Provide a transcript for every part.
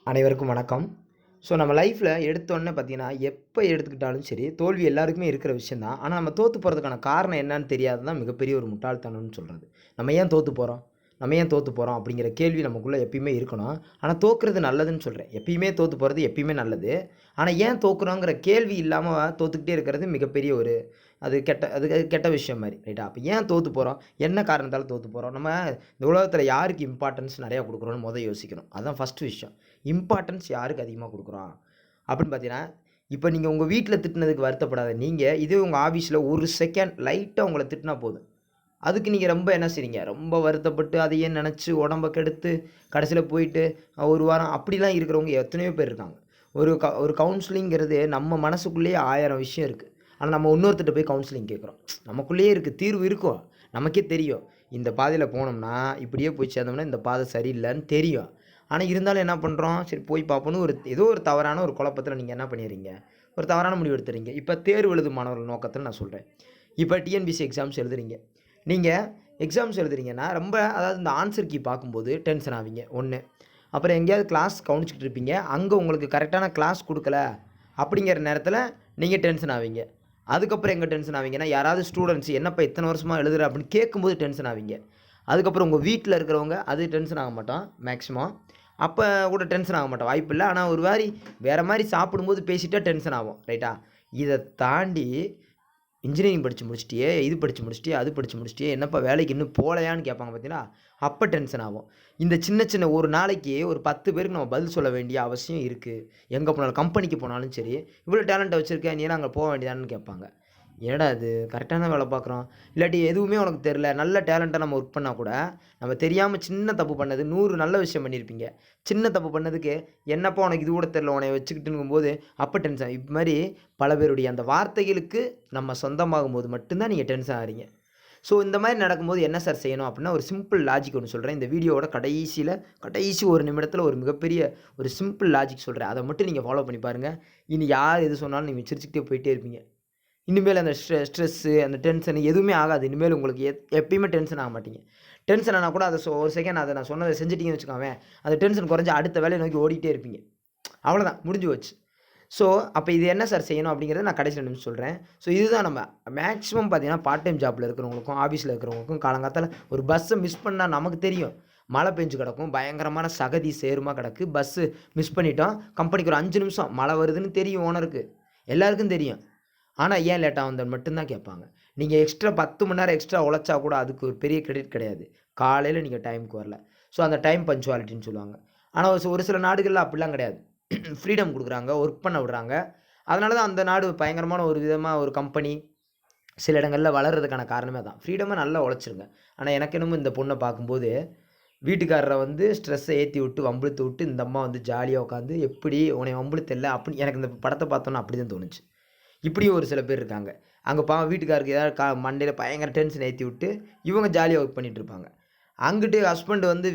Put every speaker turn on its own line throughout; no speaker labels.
அனைவருக்கும் வணக்கம். ஸோ நம்ம லைஃப்பில் எடுத்தோன்னே பார்த்தீங்கன்னா, எப்போ எடுத்துக்கிட்டாலும் சரி, தோல்வி எல்லாருக்குமே இருக்கிற விஷயம் தான். ஆனா, நம்ம தோத்து போறதுக்கான காரணம் என்னன்னு தெரியாதது தான் மிகப்பெரிய ஒரு முட்டாள்தனம்னு சொல்றது. நம்ம ஏன் தோத்து போறோம்? நம்ம ஏன் தோத்து போறோம்? அப்படிங்கிற கேள்வி நமக்குள்ள எப்பயுமே இருக்கணும். ஆனா, தோக்குறது நல்லதுன்னு சொல்றேன். எப்பயுமே தோத்து போறது எப்பயுமே நல்லது. ஆனா, ஏன் தோக்குறோங்கிற கேள்வி இல்லாம தோத்துக்கிட்டே இருக்கிறது மிகப்பெரிய ஒரு அது கெட்ட விஷயம் மாரி. ரைட்டா? அப்ப ஏன் தோத்து போறோம்? என்ன காரணத்தால தோத்து போறோம்? நம்ம இந்த உலகத்தில யாருக்கு இம்பார்ட்டன்ஸ் நெறையா குடுக்குறோம்னு யோசிக்கணும். அதான் ஃபர்ஸ்ட் விஷயம். இம்பார்ட்டன்ஸ் யாருக்கு அதிகமா குடுக்குறோம்? அப்படின்னு பார்த்தீங்கன்னா, இப்ப நீங்க உங்க வீட்ல திட்டுனதுக்கு வருத்தப்படாத நீங்க, இதே உங்க ஆஃபீஸ்ல ஒரு செகண்ட் லைட்டா உங்கள திட்டுனா போதும். அதுக்கு நீங்க ரொம்ப என்ன செய்றீங்க? ரொம்ப வருத்தப்பட்டு அதையே நெனச்சு உடம்ப கெடுத்து, கடைசில போயிட்டு 1 வாரம் அப்படிலாம் இருக்கிறவங்க எத்தனையோ பேர் இருக்காங்க. ஒரு கவுன்சிலிங்கிறது நம்ம மனசுக்குள்ளேயே 1000 விஷயம் இருக்கு. ஆனா நம்ம இன்னொருத்தர்ட்ட போய் கவுன்சிலிங் கேட்குறோம். நமக்குள்ளேயே இருக்கு. தீர்வு இருக்கும். நமக்கே தெரியும். இந்த பாதையில போனோம்னா, இப்படியே போய் சேர்ந்தோம்னா இந்த பாதை சரியில்லன்னு தெரியும். ஆனா இருந்தாலும் என்ன பண்றோம்? சரி போய் பார்ப்போம்னு ஏதோ ஒரு தவறான ஒரு குழப்பத்தில நீங்க என்ன பண்ணிர்றீங்க? ஒரு தவறான முடிவு எடுத்துர்றீங்க. இப்ப தேர்வு எழுதும் மாணவர்கள் நோக்கத்துல நான் சொல்றேன். இப்ப டிஎன்பிஎஸ்சி எக்ஸாம்ஸ் எழுதுறீங்க. நீங்க எக்ஸாம்ஸ் எழுதுறீங்கன்னா, ரொம்ப அதாவது இந்த ஆன்ஸர் கீ பார்க்கும்போது டென்ஷன் ஆவீங்க 1. அப்புறம் எங்கேயாவது கிளாஸ் கவனிச்சுக்கிட்டு இருப்பீங்க. அங்க உங்களுக்கு கரெக்ட்டான கிளாஸ் குடுக்கல, அப்படிங்கிற நேரத்தில நீங்க டென்ஷன் ஆவீங்க. அதுக்கப்புறம் எங்க டென்ஷன் ஆவீங்கன்னா, யாராவது ஸ்டூடண்ட்ஸ் "என்னப்பா இத்தன வருஷமா எழுதுற?" அப்படின்னு கேட்கும்போது டென்ஷன் ஆவீங்க. அதுக்கப்புறம் உங்க வீட்ல இருக்கிறவங்க, அது டென்ஷன் ஆக மாட்டோம் மேக்ஸிமம். அப்ப கூட டென்ஷன் ஆக மாட்டோம். வாய்ப்பில்ல. ஆனா ஒரு மாரி வேற மாரி சாப்பிடும்போது பேசிட்டா டென்ஷன் ஆவோம். ரைட்டா? இத தாண்டி இன்ஜினியரிங் படிச்சு முடிச்சுட்டியே, இது படிச்சு முடிச்சுட்டியே, அது படிச்சு முடிச்சுட்டியே, என்னப்பா வேலைக்கு இன்னும் போலயான்னு கேட்பாங்க பார்த்தீங்களா? அப்ப டென்ஷன் ஆகும். இந்த சின்ன சின்ன ஒரு நாளைக்கு ஒரு 10 பேருக்கு நம்ம பதில் சொல்ல வேண்டிய அவசியம் இருக்கு. எங்க போனாலும் கம்பெனிக்கு போனாலும் சரி, "இவ்வளோ டேலண்ட்ட வச்சிருக்க, நீ ஏன் அங்க போ வேண்டியதானன்னு?" கேட்பாங்க. என்னடா இது! கரெக்ட்டா தான் வேலை பார்க்குறோம். இல்லாட்டி எதுவுமே உனக்கு தெரியல. நல்ல டேலண்ட்டா நம்ம ஒர்க் பண்ணா கூட, நம்ம தெரியாம சின்ன தப்பு பண்ணது 100 நல்ல விஷயம் பண்ணியிருப்பீங்க. சின்ன தப்பு பண்ணதுக்கு, "என்னப்பா உனக்கு இது கூட தெரியல, உன்னைய வச்சுக்கிட்டுங்கும்போது" அப்ப டென்ஷன். இது மாரி பல பேருடைய அந்த வார்த்தைகளுக்கு நம்ம சொந்தமாகும்போது மட்டும் தான் நீங்க டென்ஷன் ஆகுறீங்க. ஸோ இந்த மாரி நடக்கும்போது என்ன சார் செய்யணும் அப்டின்னா, ஒரு சிம்பிள் லாஜிக் ஒண்ணு சொல்றேன். இந்த வீடியோவோட கடைசி 1 நிமிடத்தில ஒரு மிகப்பெரிய ஒரு சிம்பிள் லாஜிக் சொல்றேன். அத மட்டும் நீங்க ஃபாலோ பண்ணி பாருங்க. இனி யார் எது சொன்னாலும் நீங்க சிரிச்சுக்கிட்டே போயிட்டே இருப்பீங்க. இனிமேல் அந்த ஸ்ட்ரெஸ்ஸு, அந்த டென்ஷனு எதுவுமே ஆகாது. இனிமேல் உங்களுக்கு எப்பயுமே டென்ஷன் ஆக மாட்டீங்க. டென்ஷன் ஆனா கூட அத ஒரு செகண்ட் அத நான் சொன்னத செஞ்சுட்டீங்கன்னு வச்சுக்கோங்களேன், அந்த டென்ஷன் குறைஞ்சு அடுத்த வேலைய நோக்கி ஓடிட்டே இருப்பீங்க. அவ்வளோதான் முடிஞ்சு போச்சு. ஸோ, அப்ப இது என்ன சார் செய்யணும் அப்படிங்கிறத நான் கடைசி 2 நிமிஷம் சொல்றேன். ஸோ, இதுதான் நம்ம மேக்ஸிமம் பார்த்தீங்கன்னா, பார்ட் டைம் ஜாப்ல இருக்கிறவங்களுக்கும், ஆஃபீஸ்ல இருக்கிறவங்களுக்கும் காலங்காத்தால ஒரு பஸ்ஸ மிஸ் பண்ணா நமக்கு தெரியும். மழை பெஞ்சு கிடக்கும். பயங்கரமான சகதி, சேறுமா கிடக்கு. பஸ்ஸு மிஸ் பண்ணிட்டோம். கம்பெனிக்கு ஒரு 5 நிமிஷம் மழை வருதுன்னு தெரியும் ஓனருக்கு. எல்லாருக்கும் தெரியும். ஆனா, ஏன் லேட்டா வந்தன்னு மட்டும் தான் கேட்பாங்க. நீங்க எக்ஸ்ட்ரா 10 மணி நேரம் எக்ஸ்ட்ரா உழைச்சா கூட அதுக்கு ஒரு பெரிய கிரெடிட் கிடையாது. காலையில நீங்க டைம்க்கு வரல. ஸோ, அந்த டைம் பங்க்சுவாலிட்டின்னு சொல்லுவாங்க. ஆனா, ஒரு சில நாடுகள்ல அப்படிலாம் கிடையாது. ஃப்ரீடம் குடுக்குறாங்க. ஒர்க் பண்ண விடுறாங்க. அதனால தான் அந்த நாடு பயங்கரமான ஒரு விதமா ஒரு கம்பெனி சில இடங்கள்ல வளர்றதுக்கான காரணமே அதான். ஃப்ரீடமா நல்லா உழைச்சிருங்க. ஆனா, எனக்கு என்னமோ இந்த பொண்ண பார்க்கும்போது, வீட்டுக்காரர வந்து ஸ்ட்ரெஸ்ஸ ஏத்தி விட்டு, வம்பிழுத்து விட்டு, இந்த அம்மா வந்து ஜாலியா உட்காந்து, "எப்படி உன்னைய வம்பிழுத்தேல்ல" அப்படின்னு எனக்கு இந்த படத்த பார்த்தோன்னே அப்படிதான் தோணுச்சு. இப்படியும் ஒரு சில பேர் இருக்காங்க. அங்க பாவம் வீட்டுக்காரருக்கு ஏதாவது மண்டையில பயங்கர டென்ஷன் ஏத்தி விட்டு, இவங்க ஜாலியா ஒர்க் பண்ணிட்டு இருப்பாங்க. அங்கிட்டு ஹஸ்பண்ட் வந்து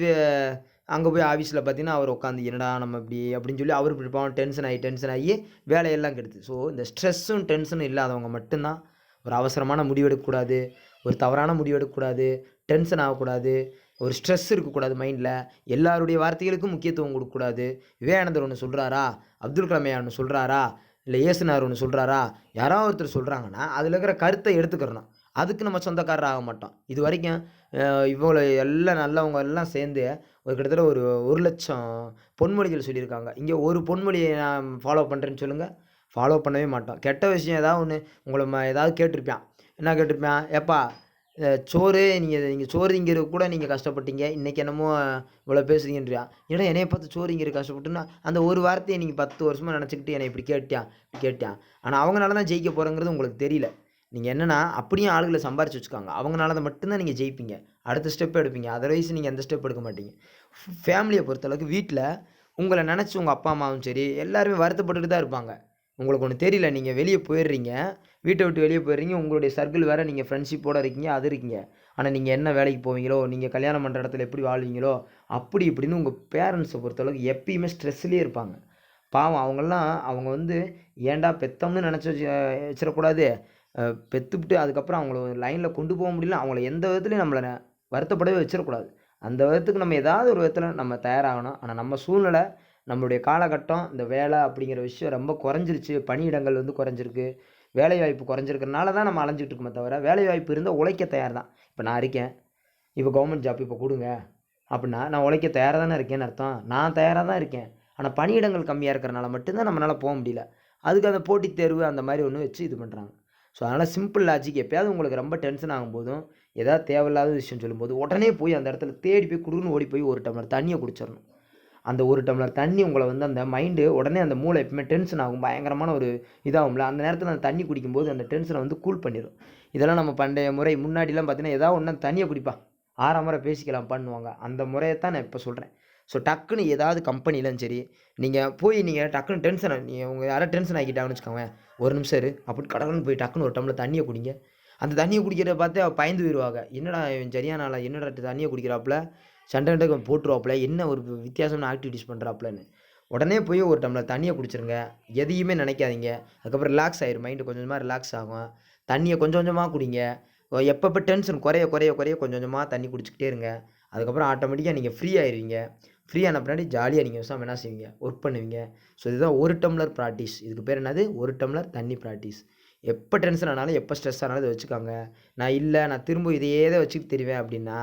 அங்க போய் ஆஃபீஸ்ல பார்த்தீங்கன்னா, அவர் உட்காந்து "என்னடா நம்ம இப்படி" அப்படின்னு சொல்லி அவரு இப்படி பாவம் டென்ஷன் ஆகி வேலையெல்லாம் கெடுது. ஸோ இந்த ஸ்ட்ரெஸ்ஸும், டென்ஷனும் இல்லாதவங்க மட்டும் தான் ஒரு அவசரமான முடிவு எடுக்கக்கூடாது. ஒரு தவறான முடிவு எடுக்கக்கூடாது. டென்ஷன் ஆகக்கூடாது. ஒரு ஸ்ட்ரெஸ் இருக்கக்கூடாது மைண்ட்ல. எல்லாருடைய வார்த்தைகளுக்கும் முக்கியத்துவம் குடுக்கக்கூடாது. விவேகானந்தர் ஒண்ணு சொல்றாரா? அப்துல் கலாம் ஐயா ஒண்ணு சொல்றாரா? இல்ல இயேசுநாதர் ஒண்ணு சொல்றாரா? யாராவது ஒருத்தர் சொல்றாங்கன்னா, அதுல இருக்கிற கருத்த எடுத்துக்கிறணும். அதுக்கு நம்ம சொந்தக்காரர் ஆக மாட்டோம். இதுவரைக்கும் இவ்வளோ எல்லாம் நல்லவங்க எல்லாம் சேர்ந்து ஒரு கிட்டத்தட்ட ஒரு 1,00,000 பொன்மொழிகள் சொல்லியிருக்காங்க. இங்க ஒரு பொன்மொழிய நான் ஃபாலோ பண்றேன்னு சொல்லுங்க. ஃபாலோ பண்ணவே மாட்டோம். கெட்ட விஷயம் ஏதாவது ஒண்ணு உங்கள ஏதாவது கேட்டிருப்பான். என்ன கேட்டிருப்பான்? "ஏப்பா சோறு நீங்க நீங்க சோறு திங்கிறதுக்கு கூட நீங்க கஷ்டப்பட்டீங்க. இன்னைக்கு என்னமோ இவ்வளோ பேசுறீங்கன்றியான்." ஏன்டா என்னைய பார்த்து சோறு திங்கிறதுக்கு கஷ்டப்பட்டுன்னா, அந்த ஒரு வார்த்தைய நீங்க 10 வருஷமா நெனச்சுக்கிட்டு என்னைய இப்படி கேட்டியான், கேட்டியான். ஆனா அவங்கனால தான் ஜெயிக்க போறேங்கிறது உங்களுக்கு தெரியல. நீங்க என்னன்னா, அப்படியே ஆளுகள சம்பாரிச்சு வச்சுக்கோங்க. அவங்கனால மட்டும் தான் நீங்க ஜெயிப்பீங்க. அடுத்த ஸ்டெப் எடுப்பீங்க. அதர்வைஸ் நீங்க எந்த ஸ்டெப் எடுக்க மாட்டீங்க. ஃபேமிலிய பொறுத்தளவுக்கு வீட்ல உங்கள நெனச்சு உங்க அப்பா, அம்மாவும் சரி, எல்லாருமே வருத்தப்பட்டுட்டு தான் இருப்பாங்க. உங்களுக்கு ஒண்ணு தெரியல. நீங்க வெளிய போயிர்றீங்க. வீட்ட விட்டு வெளிய போயிர்றீங்க. உங்களுடைய சர்க்கிள் வேற. நீங்க ஃப்ரெண்ட்ஷிப்போட இருக்கீங்க. அது இருக்கீங்க. ஆனா, நீங்க என்ன வேலைக்கு போவீங்களோ, நீங்க கல்யாணம் பண்ற இடத்துல எப்படி வாழ்வீங்களோ, அப்படி இப்படின்னு உங்க பேரண்ட்ஸ பொறுத்தளவுக்கு எப்பயுமே ஸ்ட்ரெஸ்லயே இருப்பாங்க. பாவம் அவங்கலாம் அவங்க வந்து ஏன்டா பெத்தோம்னு நெனச்சு வச்சிறக்கூடாது. பெத்துப்புட்டு அதுக்கப்புறம் அவங்கள லைன்ல கொண்டு போக முடியல. அவங்கள எந்த விதத்திலயும் நம்மள வருத்தப்படவே வச்சிறக்கூடாது. அந்த விதத்துக்கு நம்ம ஏதாவது ஒரு விதத்தில நம்ம தயாராகணும். ஆனா நம்ம சூழ்நிலை நம்மளுடைய காலகட்டம் இந்த வேலை அப்படிங்கிற விஷயம் ரொம்ப குறைஞ்சிருச்சு. பணியிடங்கள் வந்து குறைஞ்சிருக்கு. வேலைவாய்ப்பு குறைஞ்சிருக்கிறனால தான் நம்ம அலைஞ்சிட்டு இருக்கோமே தவிர, வேலைவாய்ப்பு இருந்தா உழைக்க தயார் தான். இப்ப நான் இருக்கேன். இப்ப கவர்மெண்ட் ஜாப் இப்ப குடுங்க அப்படின்னா, நான் உழைக்க தயாரா தானே இருக்கேன்னு அர்த்தம். நான் தயாரா தான் இருக்கேன். ஆனா பணியிடங்கள் கம்மியா இருக்கிறனால மட்டும் தான் நம்மனால போ முடியல. அதுக்கு அந்த போட்டித் தேர்வு அந்த மாரி ஒண்ணு வச்சு இது பண்றாங்க. ஸோ, அதனால சிம்பிள் லாஜிக் எப்பயாவது உங்களுக்கு ரொம்ப டென்ஷன் ஆகும்போதும், ஏதாவது தேவையில்லாத விஷயம் சொல்லும்போது, உடனே போய் அந்த இடத்துல தேடி போய் குடுகுடுன்னு ஓடி போய் 1 டம்ளர் தண்ணிய குடிச்சிரணும். அந்த 1 டம்ளர் தண்ணி உங்கள வந்து அந்த மைண்டு உடனே அந்த மூளை எப்பவுமே டென்ஷன் ஆகும். பயங்கரமான ஒரு இதாகும்ல. அந்த நேரத்தில அந்த தண்ணி குடிக்கும்போது அந்த டென்ஷன வந்து கூல் பண்ணிரும். இதெல்லாம் நம்ம பண்டைய முறை முன்னாடிலாம் பார்த்தீங்கன்னா, ஏதாவது ஒண்ணா தண்ணிய குடிப்பா, ஆறாமற பேசிக்கலாம் பண்ணுவாங்க. அந்த முறைய தான் நான் இப்ப சொல்றேன். ஸோ, டக்குனு ஏதாவது கம்பெனிலயும் சரி, நீங்க டக்குனு உங்க யாராவது டென்ஷன் ஆக்கிட்டாங்கன்னு வச்சுக்கோங்களேன், "ஒரு நிமிஷம் இரு" அப்படின்னு கடகடன்னு போய் டக்குனு 1 டம்ளர் தண்ணிய குடிங்க. அந்த தண்ணிய குடிக்கிறத பார்த்தே பயந்து போயிருவாங்க. "என்னடா இவன் சரியான ஆளா? என்னடா தண்ணிய குடிக்கிறாப்புல? சண்ட கிண்ட போட்டுருவாப்புல, என்ன ஒரு வித்தியாசமான ஆக்டிவிட்டீஸ் பண்றாப்புலன்னு." உடனே போய் 1 டம்ளர் தண்ணிய குடிச்சிருங்க. எதையுமே நினைக்காதீங்க. அதுக்கப்புறம் ரிலாக்ஸ் ஆயிரும். மைண்ட் கொஞ்சம் கொஞ்சமா ரிலாக்ஸ் ஆகும். தண்ணிய கொஞ்சம் கொஞ்சமா குடிங்க. எப்பப்ப டென்ஷன் குறைய கொஞ்சம் கொஞ்சமா தண்ணி குடிச்சுக்கிட்டே இருங்க. அதுக்கப்புறம் ஆட்டோமேட்டிக்கா நீங்க ஃப்ரீ ஆயிருவீங்க. ஃப்ரீ ஆன பின்னாடி ஜாலியா நீங்க பேசாம என்ன செய்வீங்க? ஒர்க் பண்ணுவீங்க. ஸோ, இதுதான் 1 டம்ளர் பிராக்டிஸ். இதுக்கு பேர் என்னது? 1 டம்ளர் தண்ணி பிராக்டிஸ். எப்ப டென்ஷன் ஆனாலும், எப்ப ஸ்ட்ரெஸ் ஆனாலும் இத வச்சுக்கோங்க. நான் திரும்ப இதையே தான் வச்சுக்கிட்டு திரிவேன் அப்படின்னா,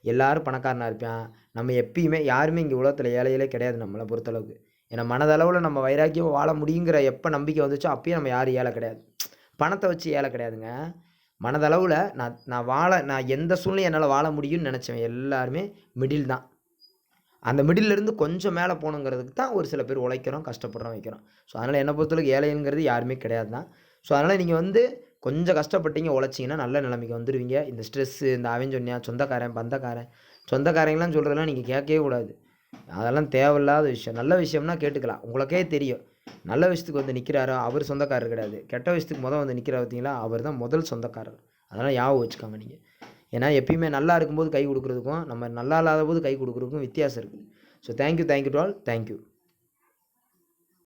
எல்லாரும் பணக்காரனா இருப்பான். நம்ம எப்பயுமே யாருமே இங்க உலகத்துல ஏழைகளே கிடையாது நம்மள பொறுத்தளவுக்கு. ஏன்னா மனதளவுல நம்ம வைராக்கியமா வாழ முடியுங்கிற எப்ப நம்பிக்கை வந்துச்சோ, அப்பயே நம்ம யாரும் ஏழை கிடையாது. பணத்த வச்சு ஏழை கிடையாதுங்க. மனதளவுல நான் எந்த சூழ்நிலையும் என்னால வாழ முடியும்னு நெனச்சவன் எல்லாருமே மிடில் தான். அந்த மிடில்ல இருந்து கொஞ்சம் மேல போணுங்கிறதுக்கு தான் ஒரு சில பேர் உழைக்கிறோம், கஷ்டப்படுறோம், வைக்கிறோம். ஸோ, அதனால என்ன பொறுத்தளவுக்கு ஏழைங்கிறது யாருமே கிடையாது தான். ஸோ, அதனால நீங்க வந்து கொஞ்சம் கஷ்டப்பட்டீங்க, உழைச்சீங்கன்னா நல்ல நிலைமைக்கு வந்துருவீங்க. இந்த ஸ்ட்ரெஸ்ஸு, இந்த அவன் சொன்னான், சொந்தக்காரன், பந்தக்காரன், சொந்தக்காரங்கலாம் சொல்றதெல்லாம் நீங்க கேட்கவே கூடாது. அதெல்லாம் தேவையில்லாத விஷயம். நல்ல விஷயம்னா கேட்டுக்கலாம். உங்களுக்கே தெரியும். நல்ல விஷயத்துக்கு வந்து நிக்கிறாரா, அவரு சொந்தக்காரர் கிடையாது. கெட்ட விஷயத்துக்கு வந்து நிக்கிறார் பார்த்தீங்களா, அவர் தான் முதல் சொந்தக்காரர். அதெல்லாம் ஞாபகம் வச்சுக்கோங்க நீங்க. ஏன்னா எப்பயுமே நல்லா இருக்கும்போது கை குடுக்குறதுக்கும், நம்ம நல்லா இல்லாதபோது கை குடுக்குறதுக்கும் வித்தியாசம் இருக்கு. So thank you to all. Thank you.